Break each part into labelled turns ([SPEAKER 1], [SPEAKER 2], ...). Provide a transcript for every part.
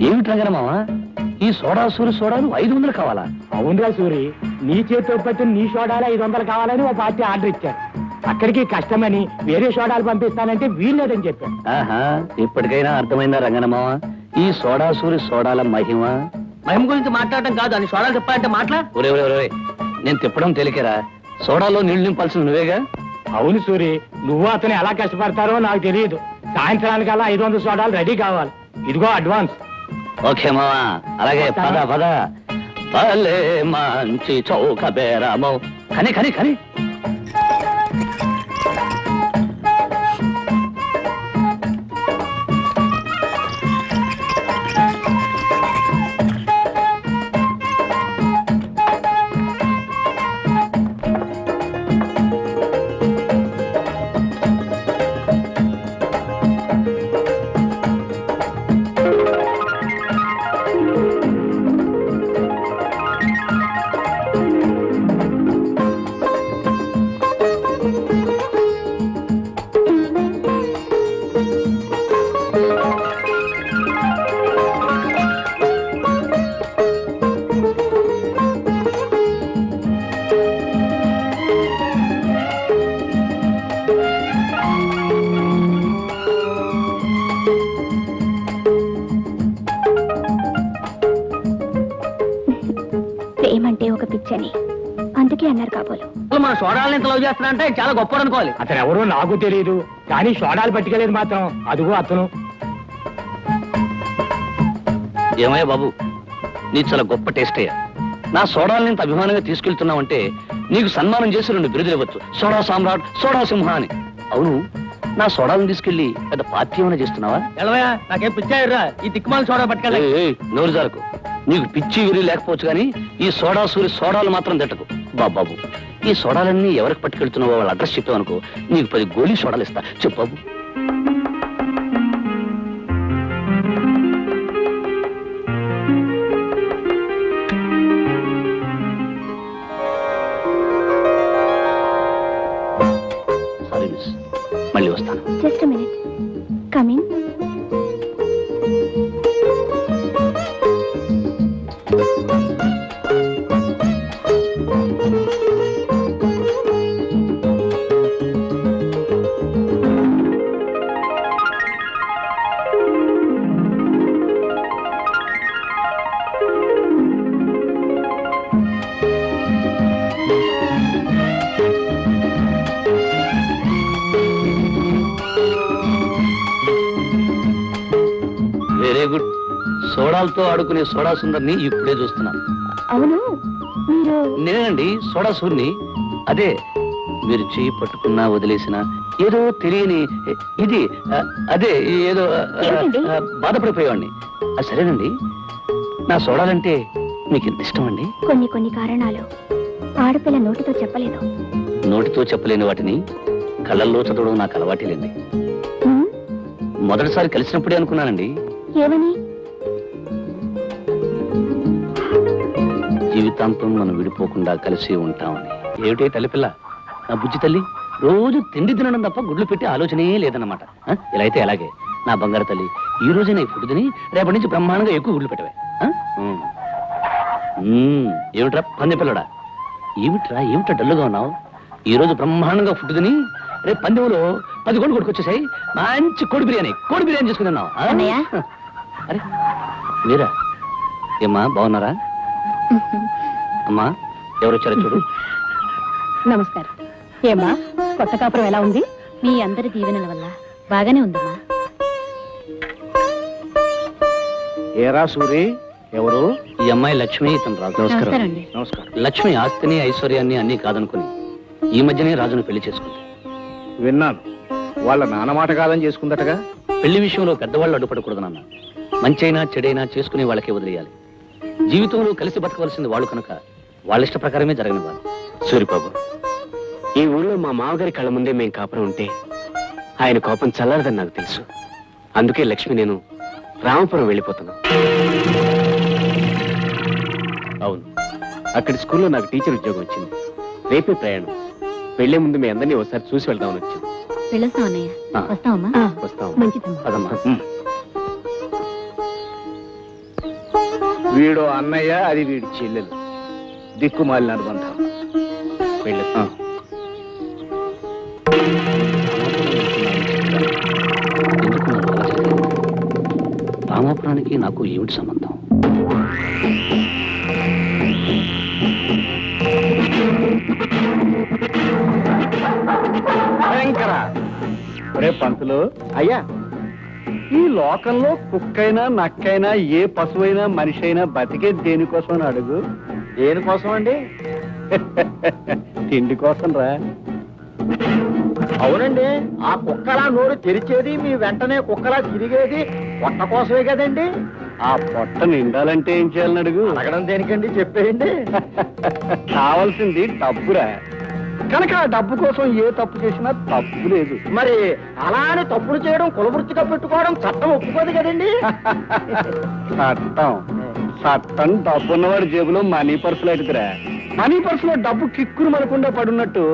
[SPEAKER 1] ఏమిటి రంగనమామ, ఈ సోడా సూరి సోడాలు 500 కావాలా?
[SPEAKER 2] అవునరా సూరి, నీ చేతితో పట్టిన నీ సోడాలు 500 కావాలని ఓ పార్టీ ఆర్డర్ ఇచ్చారు. అక్కడికి కష్టమని వేరే సోడాలు పంపిస్తానంటే వీల్లేదని చెప్పాను.
[SPEAKER 1] ఆహా, ఇప్పటికైనా అర్థమైందా రంగనమామ ఈ సోడా సూరి సోడాల మహిమ?
[SPEAKER 3] మహిమ గురించి మాట్లాడటం కాదు, అని సోడాలు చెప్పాలంటే మాట్లా.
[SPEAKER 1] ఒరే, నేను తిప్పడం తేలికేరా, సోడాలో నీళ్లు నింపాల్సింది నువ్వేగా.
[SPEAKER 2] అవును సూరి, నువ్వు అతను ఎలా కష్టపడతారో నాకు తెలియదు. సాయంత్రానికల్లా 500 సోడాలు రెడీ కావాలి. ఇదిగో అడ్వాన్స్.
[SPEAKER 1] ఓకే మావా, అలాగే పద పద. భలే మంచి చౌక బేరమో. కని కని కని
[SPEAKER 4] ప్రేమంటే ఒక పిచ్చని అందుకే అన్నారు కాబోలు.
[SPEAKER 3] మన సోడాలను ఎంత లవ్ చేస్తున్నా అంటే చాలా గొప్ప అనుకోవాలి.
[SPEAKER 2] అతను ఎవరో నాకు తెలియదు, కానీ సోడాలు పట్టుకెళ్ళేది మాత్రం అదిగో అతను.
[SPEAKER 1] ఏమయ్యా బాబు, నీ చాలా గొప్ప టేస్ట్ అయ్యా. నా సోడాలని ఇంత అభిమానంగా తీసుకెళ్తున్నావంటే నీకు సన్మానం చేసి 2 బిరుదులు ఇవ్వచ్చు. సోడా సామ్రాట్, సోడా సింహ అని. అవును, నా సోడాలను తీసుకెళ్లి పెద్ద పార్టీ ఏమైనా చేస్తున్నావా?
[SPEAKER 3] ఎలవయా, నాకేం పిచ్చాయిరా ఈ తిక్కుమాల సోడా పట్టుకెళ్ళి.
[SPEAKER 1] నోరు జారకు. నీకు పిచ్చి విరి లేకపోవచ్చు కానీ ఈ సోడా సూరి సోడాలు మాత్రం తిట్టకు బాబు. ఈ సోడాలన్నీ ఎవరికి పట్టుకెళ్తున్నావో వాళ్ళ అడ్రస్ చెప్పావు అనుకో, నీకు 10 గోళీ సోడాలు ఇస్తా. చెప్పు బాబు. సారీ మిస్, మళ్ళీ వస్తాను.
[SPEAKER 4] Just minute, coming.
[SPEAKER 1] Very good. సోడాలతో ఆడుకునే సోడా సుందర్ని ఇప్పుడే చూస్తున్నాను.
[SPEAKER 4] అవును, మీరు?
[SPEAKER 1] నేనండి సోడా సూర్ని. అదే మీరు చేయి పట్టుకున్నా వదిలేసినా ఏదో తెలియని ఇది, అదే ఏదో బాధపడిపోయేవాడిని. సరేనండి, నా సోడాలంటే మీకు ఎంత ఇష్టం అండి?
[SPEAKER 4] కొన్ని కారణాలు ఆడపిల్ల నోటితో చెప్పలేదు.
[SPEAKER 1] నోటితో చెప్పలేని వాటిని కళ్ళల్లో చదవడం నాకు అలవాటేలేండి. మొదటిసారి కలిసినప్పుడే అనుకున్నానండి.
[SPEAKER 4] ఏమని?
[SPEAKER 1] జీవితాంతం మనం విడిపోకుండా కలిసి ఉంటామని. ఏమిటే తల్లిపిల్ల, నా బుజ్జి తల్లి, రోజు తిండి తినడం తప్ప గుడ్లు పెట్టి ఆలోచనే లేదన్నమాట. ఇలా అయితే ఎలాగే నా బంగారు తల్లి, ఈ రోజే నా ఫుడ్ తిని రేపటి నుంచి బ్రహ్మాండంగా ఎక్కువ గుడ్లు పెట్టవే. ఏమిట్రా పందెపిల్లడా, ఏమిట్రా డల్లుగా ఉన్నావు? ఈ రోజు బ్రహ్మాండంగా ఫుడ్ తిని రేపు పందెంలో 10 కోడి కొట్టుకొచ్చేసాయి. మంచి కోడి బిర్యానీ చేసుకుని ఉన్నావు. అరే మీరా? ఏమ్మా బాగున్నారా? అమ్మా ఎవరొచ్చారో చూడు.
[SPEAKER 4] నమస్కారం. ఏమ్మా, కొత్త కాపురం ఎలా ఉంది? మీ అందరి దీవెనల వల్ల బాగానే ఉందమ్మా.
[SPEAKER 2] ఏరా సూరి, ఎవరు?
[SPEAKER 1] ఈ అమ్మాయి లక్ష్మి, ఇతను రాజు.
[SPEAKER 4] నమస్కారం.
[SPEAKER 2] నమస్కారం.
[SPEAKER 1] లక్ష్మి ఆస్తిని ఐశ్వర్యాన్ని అన్ని కాదనుకుని ఈ మధ్యనే రాజును పెళ్లి చేసుకుంది.
[SPEAKER 2] విన్నాను, వాళ్ళ నాన్న మాట కాదని చేసుకుందటగా.
[SPEAKER 1] పెళ్లి విషయంలో పెద్దవాళ్ళు అడ్డుపడకూడదన్న. మంచైనా చెడైనా చేసుకునే వాళ్ళకే వదిలేయాలి. జీవితంలో కలిసి బతకవలసింది వాళ్ళు కనుక వాళ్ళ ఇష్ట ప్రకారమే జరగనివ్వాలి.
[SPEAKER 5] సూరిబాబు, ఈ ఊళ్ళో మా మామగారి కళ్ళ ముందే మేం కాపురం ఉంటే ఆయన కోపం చల్లారదని నాకు తెలుసు. అందుకే లక్ష్మి నేను రామపురం వెళ్ళిపోతున్నాను. అవును, అక్కడి స్కూల్లో నాకు టీచర్ ఉద్యోగం వచ్చింది. రేపే ప్రయాణం. వెళ్లే ముందు మీ అందరినీ ఒకసారి చూసి వెళ్దామని వచ్చాను.
[SPEAKER 4] వెళ్ళొస్తామన్నయ్య. వస్తామమ్మా.
[SPEAKER 5] వస్తాం.
[SPEAKER 4] మంచిదమ్మా.
[SPEAKER 1] అదమ్మా.
[SPEAKER 2] వీడు అన్నయ్య, అది వీడి చెల్లెలు. దిక్కుమాలిన అనుబంధం.
[SPEAKER 5] వెళ్ళు.
[SPEAKER 1] ఎందుకు నన్ను అలా చేశారు? రామాపురానికి నాకు ఏమిటి సంబంధం?
[SPEAKER 2] భయంకర. ఒరే పంతులు, అయ్యా, ఈ లోకంలో కుక్కైనా నక్కైనా ఏ పశువైనా మనిషి అయినా బతికే దేనికోసం అని అడుగు. దేనికోసం అండి? తిండి కోసం రా. అవునండి, ఆ కుక్కలా నోరు తెరిచేది, మీ వెంటనే కుక్కలా తిరిగేది పొట్ట కోసమే కదండి. ఆ పొట్ట నిండాలంటే ఏం చేయాలని అడుగు. అడగడం దేనికండి, చెప్పేయండి. కావాల్సింది డబ్బురా. కనుక ఆ డబ్బు కోసం ఏ తప్పు చేసినా తప్పు లేదు. మరి అలానే తప్పులు చేయడం కులవృత్తిగా పెట్టుకోవడం చట్టం ఒప్పుకోదు కదండి. చట్టం డబ్బున్నవాడి జేబులో మనీ పర్సులు అడుగురా. మనీ పర్సులో డబ్బు కిక్కురు మనకుండా పడున్నట్టు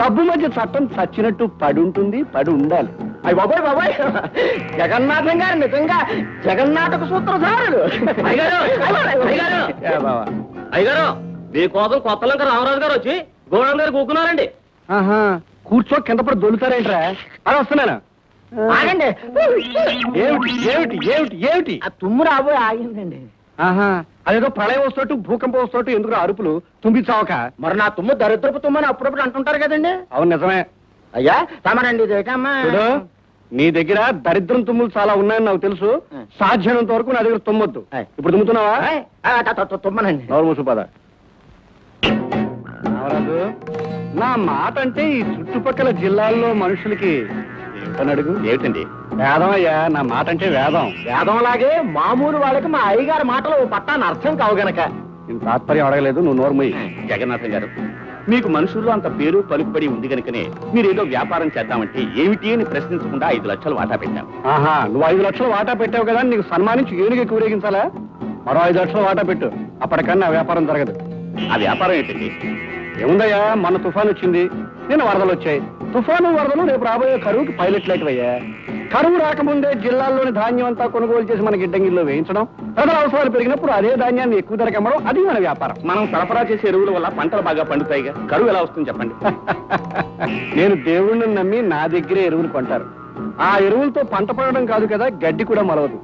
[SPEAKER 2] డబ్బు మధ్య చట్టం చచ్చినట్టు పడి ఉంటుంది, పడి ఉండాలి. అయ్యి బాబాయ్ బాబాయ్, జగన్నాథం గారు నిజంగా జగన్నాటక సూత్రధారుడు.
[SPEAKER 3] అయ్యగారు మీకోసం కొత్త లంక రామరాజు గారు వచ్చి గోడం గారు కూకున్నారండి.
[SPEAKER 2] ఆహా, కూర్చో కింద పడి దొలుతారేంట్రా? అది వస్తున్నాను. ఆగండి. ఏమిటి ఏమిటి ఏమిటి ఏమిటి? ఆ తుమ్ము రాబోయే ఆగిందండి. ఆహా, అదేదో ప్రళయం వస్తోట్టు భూకంపం వస్తోట్టు ఎందుకు అరుపులు? తుమ్మి చావక. మరి నా తుమ్ము దరిద్రపు తుమ్మని అప్పుడప్పుడు అంటుంటారు కదండి. అవును, నిజమే. అయ్యా తమరండి, ఇదేటమ్మా. నీ దగ్గర దరిద్రం తుమ్ములు చాలా ఉన్నాయని నాకు తెలుసు. సాధ్యమైనంత వరకు నా దగ్గర తుమ్మొద్దు. ఇప్పుడు తుమ్ముతున్నావా? తుమ్మనండి. నోరు మూసు పద. రామరాజు, నా మాట అంటే ఈ చుట్టుపక్కల జిల్లాల్లో మనుషులకి ఏమిటని అడుగు. ఏమిటండి? వేదం అయ్యా, నా మాట అంటే వేదం. వేదం లాగే మామూలు వాళ్ళకి మా అయ్యగారి మాటలు పట్టాన్ని అర్థం కావు గనక నేను తాత్పర్యం అడగలేదు. నువ్వు నోరుమయ్యి.
[SPEAKER 5] జగన్నాథం గారు, మీకు మనుషుల్లో అంత పేరు పలుకుబడి ఉంది కనుకనే మీరేదో వ్యాపారం చేద్దామంటే ఏమిటి అని ప్రశ్నించకుండా 5 లక్షలు వాటా పెట్టాం.
[SPEAKER 2] ఆహా, నువ్వు 5 లక్షలు వాటా పెట్టావు కదా, నీకు సన్మానించి ఏనుగు ఊరేగించాలా? మరో 5 లక్షలు వాటా పెట్టు, అప్పటికన్నా వ్యాపారం జరగదు.
[SPEAKER 5] ఆ వ్యాపారం ఏంటండి?
[SPEAKER 2] ఏముందయ్యా, మొన్న తుఫాన్ వచ్చింది, నిన్న వరదలు వచ్చాయి. తుఫాను వరదలు రేపు రాబోయే కరువుకి పైలట్ లైట్ అయ్యా. కరువు రాకముందే జిల్లాల్లోని ధాన్యం అంతా కొనుగోలు చేసి మన గిడ్డంగిల్లో వేయించడం, ప్రజల అవసరాలు పెరిగినప్పుడు అదే ధాన్యాన్ని ఎక్కువ ధరకు అమ్మడం, అది మన వ్యాపారం.
[SPEAKER 5] మనం సరఫరా చేసే ఎరువుల వల్ల పంటలు బాగా పండుతాయిగా, కరువు ఎలా వస్తుంది చెప్పండి?
[SPEAKER 2] నేను దేవుణ్ణి నమ్మి నా దగ్గరే ఎరువులు కొంటారు. ఆ ఎరువులతో పంట పండడం కాదు కదా, గడ్డి కూడా మలవదు.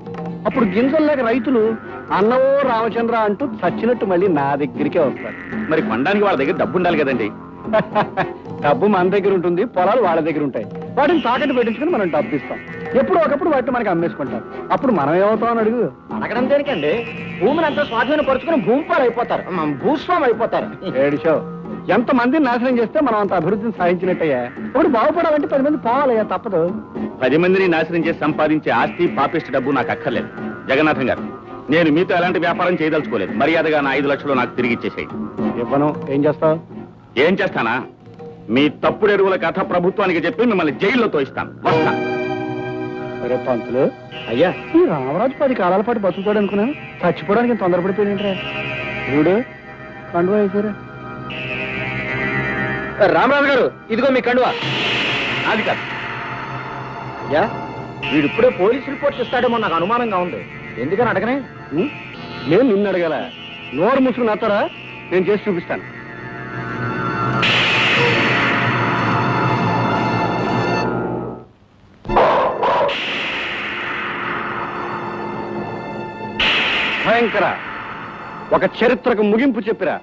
[SPEAKER 2] అప్పుడు గింజలు లేక రైతులు అన్నవో రామచంద్ర అంటూ చచ్చినట్టు మళ్ళీ నా దగ్గరికే వస్తారు.
[SPEAKER 5] మరి కొనడానికి వాళ్ళ దగ్గర డబ్బు ఉండాలి కదండి.
[SPEAKER 2] డబ్బు మన దగ్గర ఉంటుంది, పొలాలు వాళ్ళ దగ్గర ఉంటాయి. వాటిని తాకట్టు పెట్టించుకుని మనం డబ్బు ఇస్తాం. ఎప్పుడు ఒకప్పుడు వాటిని మనకి అమ్మేసుకుంటాం. అప్పుడు మనం ఏమవుతాం అని అడుగు. అడగడం దేనికండి? భూమిని అంతా స్వాధీనం పరుచుకుని భూమిపాలు అయిపోతారు, భూస్వామి అయిపోతారు. ఏడిషో, ఎంత మందిని నాశనం చేస్తే మనం అంత అభివృద్ధిని సాధించినట్టయ్యా. ఇప్పుడు బాగుపడాలంటే 10 మంది పోవాలయ్యా, తప్పదు.
[SPEAKER 5] 10 మందిని నాశనం చేసి సంపాదించే ఆస్తి పాపిష్టి డబ్బు నాకు అక్కర్లేదు. జగన్నాథం గారు, నేను మీతో ఎలాంటి వ్యాపారం చేయదలుచుకోలేదు. మర్యాదగా నా 5 లక్షలు నాకు తిరిగి ఇచ్చేసేయండి.
[SPEAKER 2] ఇవ్వను. ఏం చేస్తావు?
[SPEAKER 5] ఏం చేస్తానా? మీ తప్పుడు ఎరువుల కథ ప్రభుత్వానికి చెప్పి మిమ్మల్ని జైల్లో తోయిస్తాను. వస్తా.
[SPEAKER 2] సరే పంతులు, అయ్యా, ఈ రామరాజు 10 కాలాల పాటు బతుకుతాడు అనుకున్నాను. చచ్చిపోవడానికి తొందరపడిపోయినట్రా. చూడు, కండువా వేసారా?
[SPEAKER 3] రామరాజు గారు, ఇదిగో మీ కండువా.
[SPEAKER 5] అది కాదు.
[SPEAKER 2] అయ్యా, వీడు ఇప్పుడే పోలీసు రిపోర్ట్ ఇస్తాడేమో నాకు అనుమానంగా ఉంది. ఎందుకని అడగనే? నేను నిన్ను అడగల. నోరు ముసుగు నచ్చరా? నేను చేసి చూపిస్తాను. భయంకర, ఒక చరిత్రకు ముగింపు చెప్పిరా.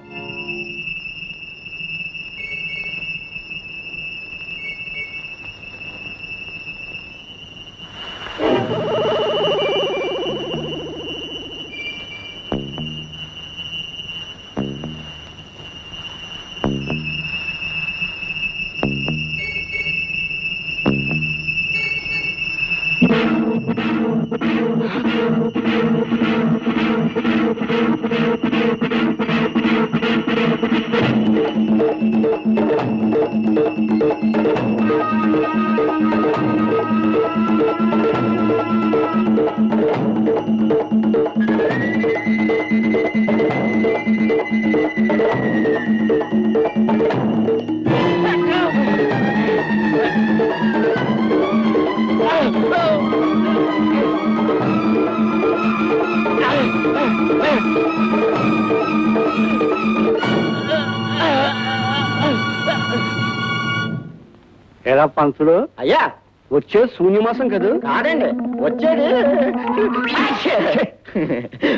[SPEAKER 2] ఎలా పంతుడు
[SPEAKER 3] అయ్యా
[SPEAKER 2] వచ్చే శూన్యమాసం కదా
[SPEAKER 3] కాదండి వచ్చేది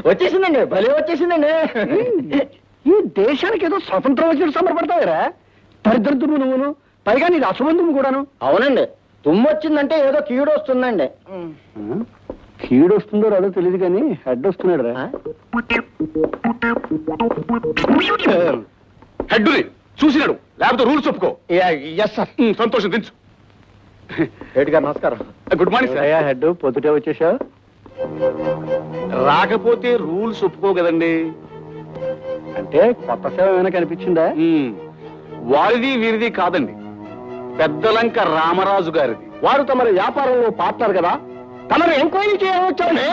[SPEAKER 3] వచ్చేసిందండి భలే వచ్చేసిందండి.
[SPEAKER 2] ఈ దేశానికి ఏదో స్వతంత్రం వచ్చినట్టు సంబరపడతావురా దరిద్రతుడు నువ్వును పైగా నీది అశుబంధం కూడాను.
[SPEAKER 3] అవునండి తుమ్ము వచ్చిందంటే ఏదో కీడు వస్తుందండి.
[SPEAKER 2] కీడు వస్తుందో రాదో తెలియదు కానీ హెడ్ వస్తున్నాడు రా.
[SPEAKER 1] హెడ్ చూసినాడు లేకపోతే రూల్స్ ఒప్పుకో.
[SPEAKER 3] Yes sir.
[SPEAKER 1] సంతోషం దించు.
[SPEAKER 3] రెడ్డి గారు నమస్కారం.
[SPEAKER 1] Good morning sir.
[SPEAKER 2] హెడ్ పొద్దుటే వచ్చేసావు.
[SPEAKER 1] రాకపోతే రూల్స్ ఒప్పుకో కదండి.
[SPEAKER 2] అంటే కొత్త సేవ ఏమైనా కనిపించిందా?
[SPEAKER 1] వారిది వీరిది కాదండి, పెద్దలంక రామరాజు గారిది.
[SPEAKER 2] వారు తమ వ్యాపారంలో పార్ట్నర్ కదా, తమరు ఎంక్వైరీ చేయవచ్చండి.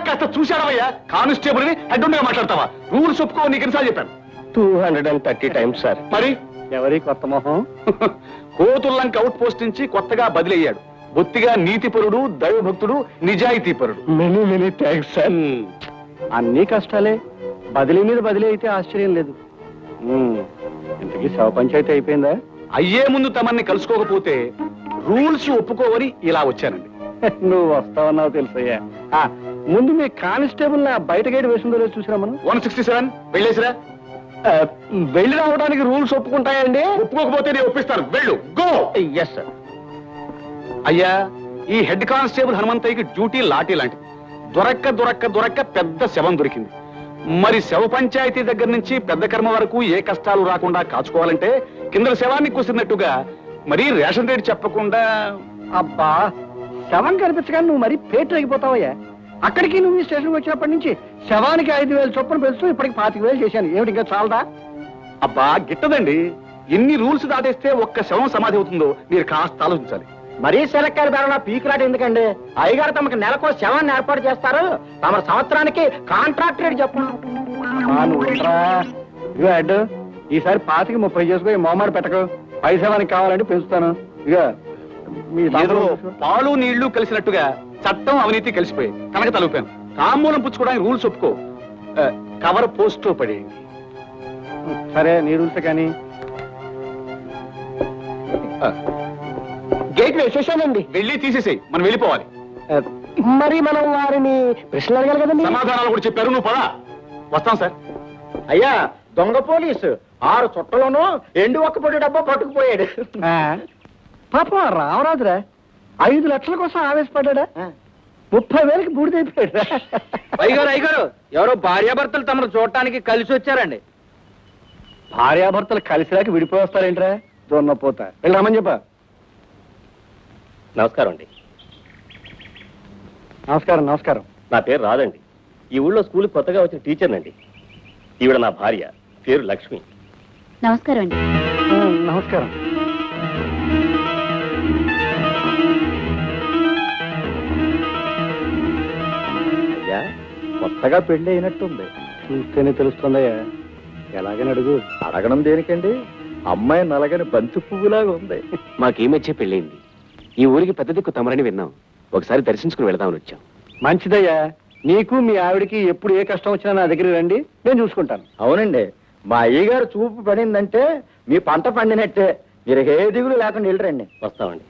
[SPEAKER 1] కాస్త చూశాడవయ్యా, కానిస్టేబుల్ ని హెడ్ ఉండగా మాట్లాడతావా? రూల్స్ ఒప్పుకో, నీకు ఎన్నిసార్లు చెప్పాను.
[SPEAKER 2] 230 times సార్.
[SPEAKER 1] మరి
[SPEAKER 2] ఎవరి కొత్త మొహం?
[SPEAKER 1] కోతుల్లంక అవుట్ పోస్ట్ నుంచి కొత్తగా బదిలీ అయ్యాడు. బొత్తిగా నీతిపరుడు, దైవభక్తుడు, నిజాయితీపరుడు.
[SPEAKER 2] Many thanks sir. అన్ని కష్టాలే, బదిలీ మీద బదిలీ అయితే ఆశ్చర్యం లేదు. ఇంతకీ శవ పంచాయతీ అయిపోయిందా?
[SPEAKER 1] అయ్యే ముందు తమన్ని కలుసుకోకపోతే రూల్స్ ఒప్పుకోవని ఇలా వచ్చానండి.
[SPEAKER 2] నువ్వు వస్తావన్నావు తెలుసయ్యా. ముందు మీ కానిస్టేబుల్ బయట గేట్ వేసిందో లేదో చూసినా మనం.
[SPEAKER 1] 167 వెళ్ళేసిరా.
[SPEAKER 2] వెళ్ళి రావడానికి రూల్స్ ఒప్పుకుంటాయండి?
[SPEAKER 1] ఒప్పుకోకపోతే నేను ఒప్పిస్తాను. వెళ్ళు, గో.
[SPEAKER 2] Yes sir.
[SPEAKER 1] అయ్యా, ఈ హెడ్ కానిస్టేబుల్ హనుమంతయ్యకి డ్యూటీ లాఠీ లాంటిది. దొరక్క పెద్ద శవం దొరికింది. మరి శవ పంచాయతీ దగ్గర నుంచి పెద్ద కర్మ వరకు ఏ కష్టాలు రాకుండా కాచుకోవాలంటే కింద శవాన్ని కుసిరినట్టుగా మరీ రేషన్ రేట్ చెప్పకుండా.
[SPEAKER 2] అబ్బా, శవం కనిపించగానే నువ్వు మరీ పేట అయిపోతావయ్యా. అక్కడికి నువ్వు ఈ స్టేషన్కి వచ్చినప్పటి నుంచి శవానికి 5,000 చొప్పున పెంచుతూ ఇప్పటికి 25,000 చేశాను. ఏమిటి ఇంకా చాలదా?
[SPEAKER 1] అబ్బా గిట్టదండి. ఎన్ని రూల్స్ దాటేస్తే ఒక్క శవం సమాధి అవుతుందో మీరు కాస్త ఆలోచించాలి.
[SPEAKER 3] మరీ సెలక్కాయల ధరణ పీకులాట ఎందుకండి? అయ్యగారు తమకు నెలకో శవాన్ని ఏర్పాటు చేస్తారు. తమ సంవత్సరానికి కాంట్రాక్ట్ రేట్ చెప్పండి.
[SPEAKER 2] ఇగో హెడ్, ఈసారి 25-30 చేసుకో. మొహమాట పెట్టకు. పై శవానికి కావాలంటే పెంచుతాను. ఇక మీ
[SPEAKER 1] ఏదో పాలు నీళ్లు కలిసినట్టుగా చట్టం అవినీతి కలిసిపోయాయి. కనుక తలుపాను. తాంబూలం పుచ్చుకోవడానికి రూల్స్ ఒప్పుకో. కవర్ పోస్ట్ పడేయండి.
[SPEAKER 2] సరే, నీ రూల్స్ కానీ. గేట్ వేసేసానండి.
[SPEAKER 1] వెళ్ళి తీసేసేయి, మనం వెళ్ళిపోవాలి.
[SPEAKER 2] మరి మనం వారిని ప్రశ్నలు అడగాలి కదండి.
[SPEAKER 1] సమాధానాలు కూడా చెప్పారు, నువ్వు పదా. వస్తాం సార్.
[SPEAKER 3] అయ్యా, దొంగ పోలీసు 6 చుట్టలోనూ ఎండు ఒక్క పొడి డబ్బా పట్టుకుపోయాడు.
[SPEAKER 2] పాపం ఆ రామరాజురా 5 లక్షల కోసం ఆవేశపడ్డా. 30,000కి బూడిదైపోయాడు.
[SPEAKER 3] అయ్యగారు ఎవరో భార్యాభర్తలు తమను చూడటానికి కలిసి వచ్చారండి.
[SPEAKER 2] భార్యాభర్తలు కలిసిరాక విడిపోస్తారేంట్రా దొన్నపోతా. వెళ్ళి రమ్మని చెప్పా.
[SPEAKER 3] నమస్కారం అండి.
[SPEAKER 2] నమస్కారం.
[SPEAKER 3] నా పేరు రాదండి. ఈ ఊళ్ళో స్కూల్ కొత్తగా వచ్చిన టీచర్నండి. ఈవిడ నా భార్య, పేరు లక్ష్మి.
[SPEAKER 4] నమస్కారం అండి.
[SPEAKER 2] నమస్కారం.
[SPEAKER 3] అయ్యా, కొత్తగా పెళ్లి అయినట్టుంది.
[SPEAKER 2] చూస్తేనే తెలుస్తుందయ్యా. ఎలాగని అడుగు.
[SPEAKER 3] అడగడం దేనికండి? అమ్మాయి నలగని బంతి పువ్వులాగా ఉంది.
[SPEAKER 5] మాకీ మధ్య పెళ్ళైంది. ఈ ఊరికి పెద్ద దిక్కు తమరని విన్నాం. ఒకసారి దర్శించుకుని వెళదామని వచ్చాం.
[SPEAKER 2] మంచిదయ్యా. నీకు మీ ఆవిడికి ఎప్పుడు ఏ కష్టం వచ్చినా నా దగ్గర రండి, నేను చూసుకుంటాను.
[SPEAKER 3] అవునండి, మా అయ్యగారు చూపు పడిందంటే మీ పంట పండినట్టే. మీరు ఏ దిగులు లేకుండా వెళ్ళరండి. వస్తామండి.